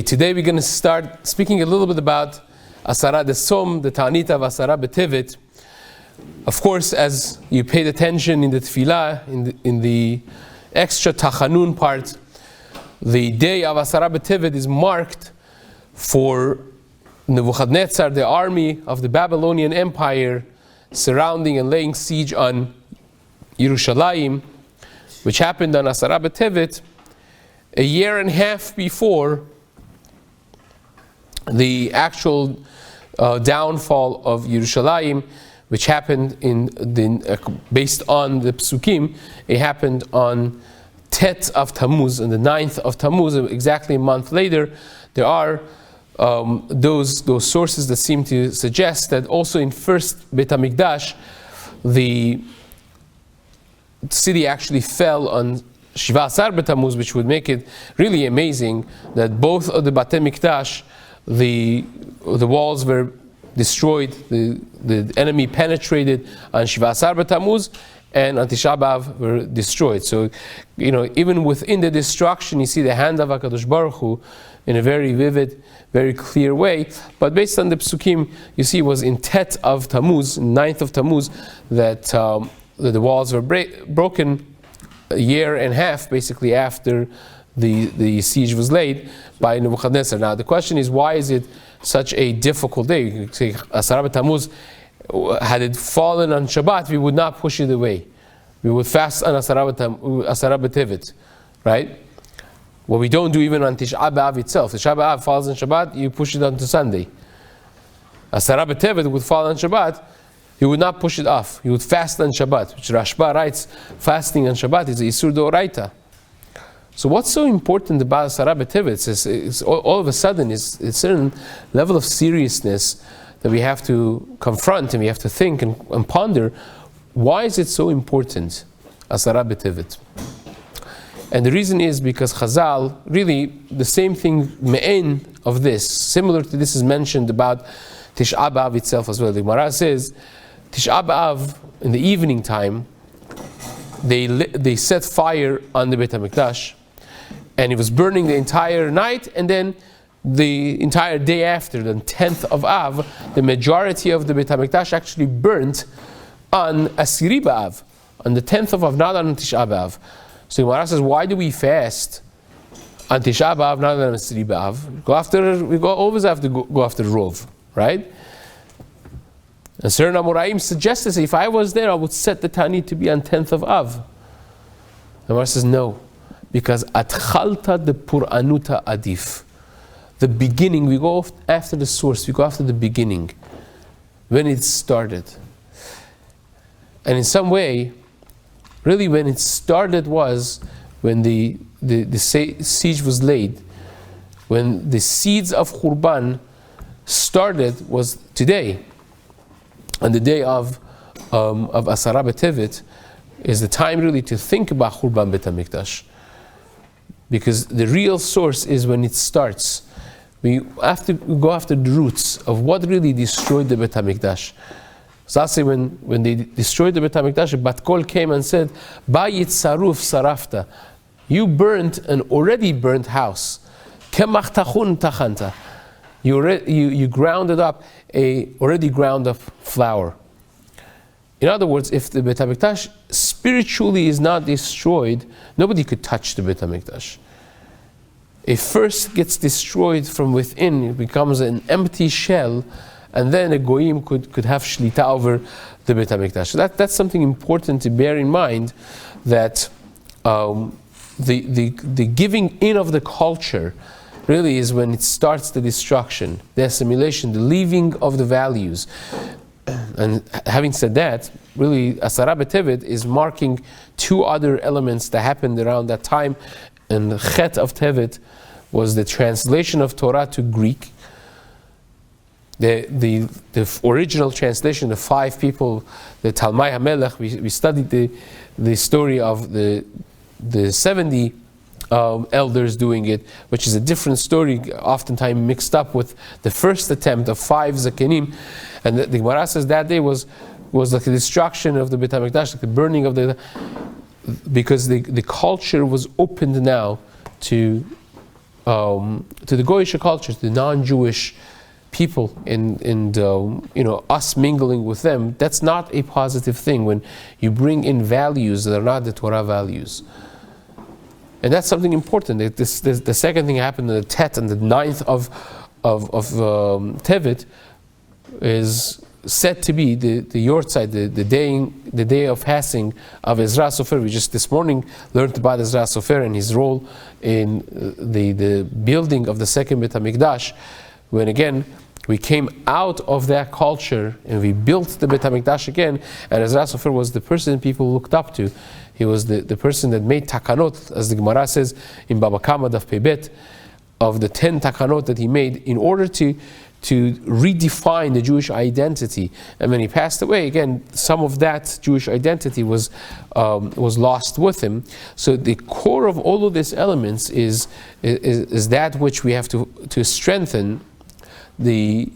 Today we're going to start speaking a little bit about Asarah, the Som, the Ta'anit of Asarah B'Tevet. Of course, as you paid attention in the Tefillah, in the extra Tachanun part, the day of Asarah B'Tevet is marked for Nebuchadnezzar, the army of the Babylonian Empire, surrounding and laying siege on Yerushalayim, which happened on Asarah B'Tevet, a year and a half before the actual downfall of Yerushalayim, which happened based on the Psukim. It happened on Tet of Tammuz, on the 9th of Tammuz, exactly a month later. There are those sources that seem to suggest that also in first Beit HaMikdash, the city actually fell on Shiva Asar B'Tammuz, which would make it really amazing that both of the Batei Mikdash, the walls were destroyed, the enemy penetrated on Shiva Asar B'Tammuz, and on Tisha B'Av were destroyed. So, even within the destruction, you see the hand of HaKadosh Baruch Hu in a very vivid, very clear way. But based on the Psukim, you see it was in Tet of Tammuz, 9th of Tammuz, that the walls were broken a year and a half, basically, after the siege was laid by Nebuchadnezzar. Now, the question is, why is it such a difficult day? You could say, Asarah B'Tammuz, had it fallen on Shabbat, we would not push it away. We would fast on Asarah B'Tevet, right? What we don't do even on Tisha B'Av itself. Tisha B'Av falls on Shabbat, you push it on to Sunday. Asarah B'Tevet would fall on Shabbat, you would not push it off. You would fast on Shabbat, which Rashba writes, fasting on Shabbat is a Isur D'Oraita. So what's so important about Asarah B'Tevet? It's all of a sudden, it's a certain level of seriousness that we have to confront and we have to think and ponder. Why is it so important, Asarah B'Tevet? And the reason is because Chazal, really the same thing, me'en of this, similar to this is mentioned about Tisha B'Av itself as well. The Gemara says, Tisha B'Av, in the evening time, they set fire on the Beit HaMikdash, and it was burning the entire night, and then the entire day after, the 10th of Av, the majority of the Beit HaMikdash actually burnt on Asiri B'Av, on the 10th of Av, not on Tisha B'Av. So Gemara says, why do we fast on Tisha B'Av, not on Asiri B'Av? We always have to go after Rov, right? And certain Amoraim suggested, if I was there, I would set the Ta'anit to be on 10th of Av. The Gemara says, no, because Atchalta de Puranuta Adif. The beginning, we go after the source, we go after the beginning, when it started. And in some way, really when it started was when the siege was laid. When the seeds of Khurban started was today. And the day of Asarah B'Tevet is the time really to think about Khurban Beit HaMikdash. Because the real source is when it starts. We have to go after the roots of what really destroyed the Beit HaMikdash. So I'll say when they destroyed the Beit HaMikdash, Bat Kol came and said, Bayit Saruf Sarafta. You burnt an already burnt house. Kemach Tachun Tachanta. You grounded up a already ground up flour. In other words, if the Beit HaMikdash spiritually is not destroyed, nobody could touch the Beit HaMikdash. It first gets destroyed from within, it becomes an empty shell, and then a goyim could have shlita over the Beit HaMikdash. So that's something important to bear in mind, that the giving in of the culture really is when it starts the destruction, the assimilation, the leaving of the values. And having said that, really Asarah B'Tevet is marking two other elements that happened around that time. And the Chet of Tevet was the translation of Torah to Greek. The original translation, the 5 people, the Talmai HaMelech, we studied the story of the 70 elders doing it, which is a different story, oftentimes mixed up with the first attempt of 5 Zakenim. And the Gemara says that day was like the destruction of the Beit HaMikdash, like the burning of because the culture was opened now to to the Goyish culture, to the non-Jewish people, and us mingling with them, that's not a positive thing when you bring in values that are not the Torah values. And that's something important. The second thing happened on the Tet and the 9th of Tevet is said to be the Yortzeit, the day of fasting of Ezra Sofer. We just this morning learned about Ezra Sofer and his role in the building of the second Beit HaMikdash, when again we came out of that culture and we built the Beit HaMikdash again, and Ezra Sofer was the person people looked up to. He was the person that made takanot, as the Gemara says in Baba Kama Daf Pebet, of the 10 takanot that he made in order to redefine the Jewish identity. And when he passed away, again, some of that Jewish identity was lost with him. So the core of all of these elements is that which we have to strengthen, the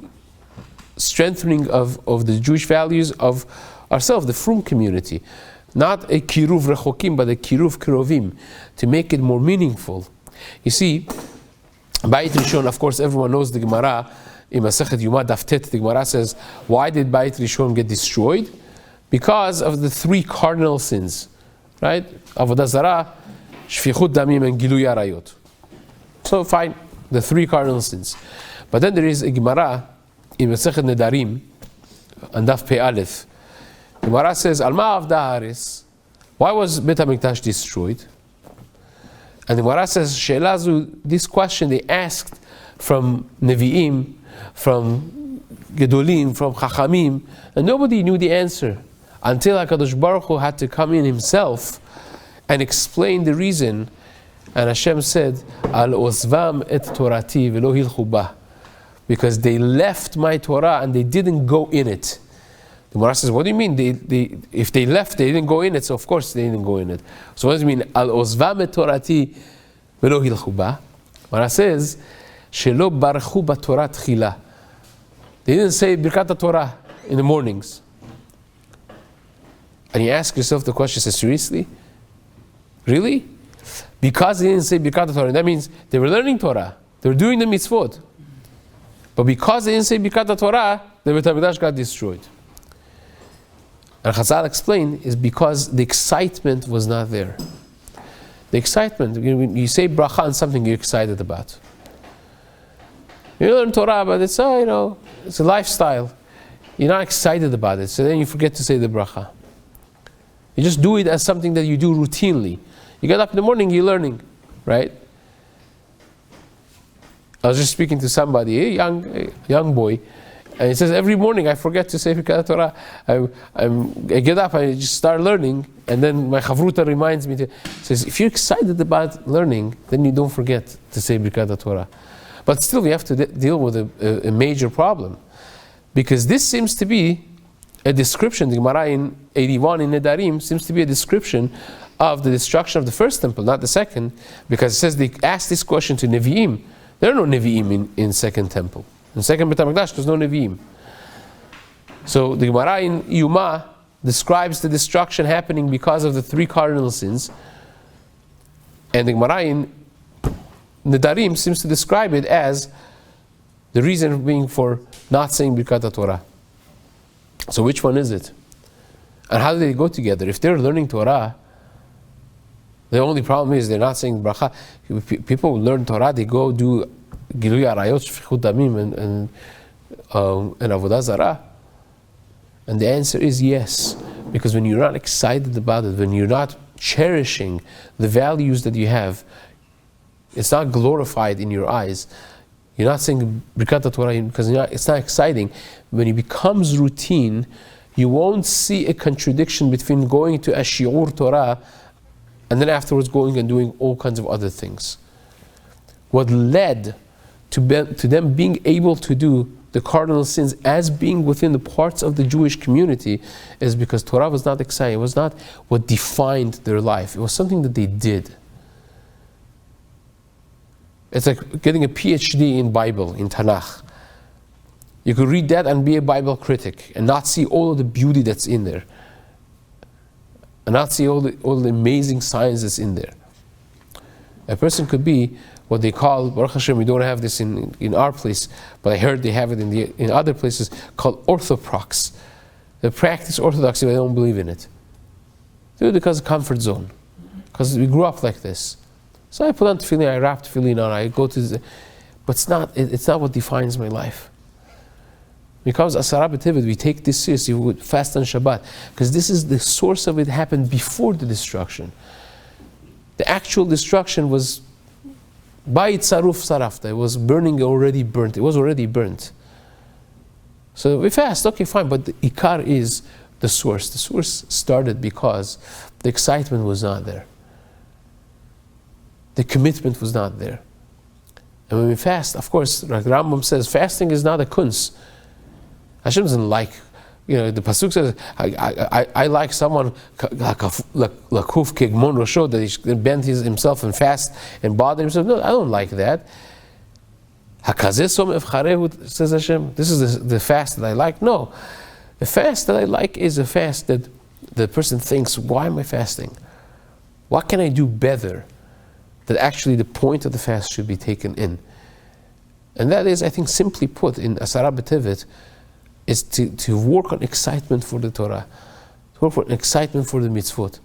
strengthening of the Jewish values of ourselves, the Frum community. Not a kiruv rechokim, but a kiruv kirovim, to make it more meaningful. You see, Bayit Rishon, of course, everyone knows the Gemara. In Masechet Yuma Daf Tet, the Gemara says, why did Bayit Rishon get destroyed? Because of the 3 cardinal sins, right? Avodah Zarah, Shfichut Damim, and Gilui Arayot. So fine, the 3 cardinal sins. But then there is a Gemara in Masechet Nedarim, and Daf Pei Aleph. The Gemara says, Alma Avda Haaretz, why was Beit HaMikdash destroyed? And the Gemara says, She'elazu, this question they asked from Nevi'im, from Gedolim, from Chachamim, and nobody knew the answer until HaKadosh Baruch Hu had to come in himself and explain the reason. And Hashem said, Al ozvam et torati velo hilchu ba, because they left my Torah and they didn't go in it. The Gemara says, what do you mean? If they left, they didn't go in it, so of course they didn't go in it. So what does it mean? Al ozvam et torati velo hilchu ba. The Gemara says, Shelo barchu b'Torah tchila. They didn't say Birkat Torah in the mornings. And you ask yourself the question, say, seriously? Really? Because they didn't say Birkat Torah, that means they were learning Torah. They were doing the mitzvot. But because they didn't say Birkat Torah, the Beit HaMikdash got destroyed. And Chazal explained is because the excitement was not there. The excitement, when you say bracha on something you're excited about. You learn Torah, but it's it's a lifestyle. You're not excited about it, so then you forget to say the bracha. You just do it as something that you do routinely. You get up in the morning, you're learning, right? I was just speaking to somebody, a young boy, and he says, every morning I forget to say Birkat Torah. I get up, I just start learning, and then my chavruta reminds me says, if you're excited about learning, then you don't forget to say Birkat Torah. But still, we have to deal with a major problem. Because this seems to be a description, the Gemara in 81 in Nedarim seems to be a description of the destruction of the first temple, not the second. Because it says they asked this question to Nevi'im. There are no Nevi'im in second temple. In second Beit HaMikdash, there's no Nevi'im. So the Gemara in Yuma describes the destruction happening because of the 3 cardinal sins. And the Gemara in Nedarim seems to describe it as the reason being for not saying Birkat Torah. So which one is it? And how do they go together? If they're learning Torah, the only problem is they're not saying bracha. People who learn Torah, they go do Gilui Arayot, Shfichut Damim, and Avodah Zarah. And the answer is yes. Because when you're not excited about it, when you're not cherishing the values that you have, it's not glorified in your eyes. You're not saying Birkat Torah because it's not exciting. When it becomes routine, you won't see a contradiction between going to a shiur Torah and then afterwards going and doing all kinds of other things. What led to them being able to do the cardinal sins as being within the parts of the Jewish community is because Torah was not exciting. It was not what defined their life. It was something that they did. It's like getting a PhD in Bible, in Tanakh. You could read that and be a Bible critic and not see all of the beauty that's in there. And not see all the amazing science that's in there. A person could be what they call, Baruch Hashem, we don't have this in our place, but I heard they have it in other places, called orthoprax. They practice orthodoxy, but they don't believe in it. They do it because of comfort zone. Because we grew up like this. So I put on tefillin, I wrap tefillin on, I go to but it's not what defines my life. Because Asarah b'Tevet, we take this seriously, we would fast on Shabbat. Because this is the source of it happened before the destruction. The actual destruction was by Tzaruf Sarafta. It was already burnt. It was already burnt. So we fast, okay, fine, but the Ikar is the source. The source started because the excitement was not there. The commitment was not there. And when we fast, of course, like Rambam says, fasting is not a kunz. Hashem doesn't like, the pasuk says, I like someone lakuf kegmon rosho, that he bent himself and fast and bother himself. No, I don't like that. Hakazeh efcharehu, says Hashem. This is the fast that I like. No, the fast that I like is a fast that the person thinks, why am I fasting? What can I do better? That actually the point of the fast should be taken in. And that is, I think, simply put, in Asarah b'Tevet, is to work on excitement for the Torah, to work for excitement for the mitzvot.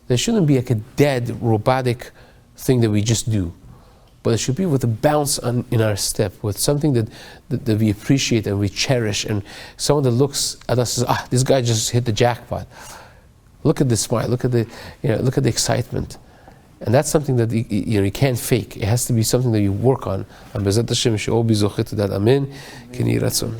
There shouldn't be like a dead, robotic thing that we just do, but it should be with a bounce in our step, with something that we appreciate and we cherish, and someone that looks at us and says, this guy just hit the jackpot. Look at the smile, look at the excitement. And that's something that you can't fake. It has to be something that you work on. And Bezat Hashem, should all be zocheh to that. Amen. K'ni ratzon.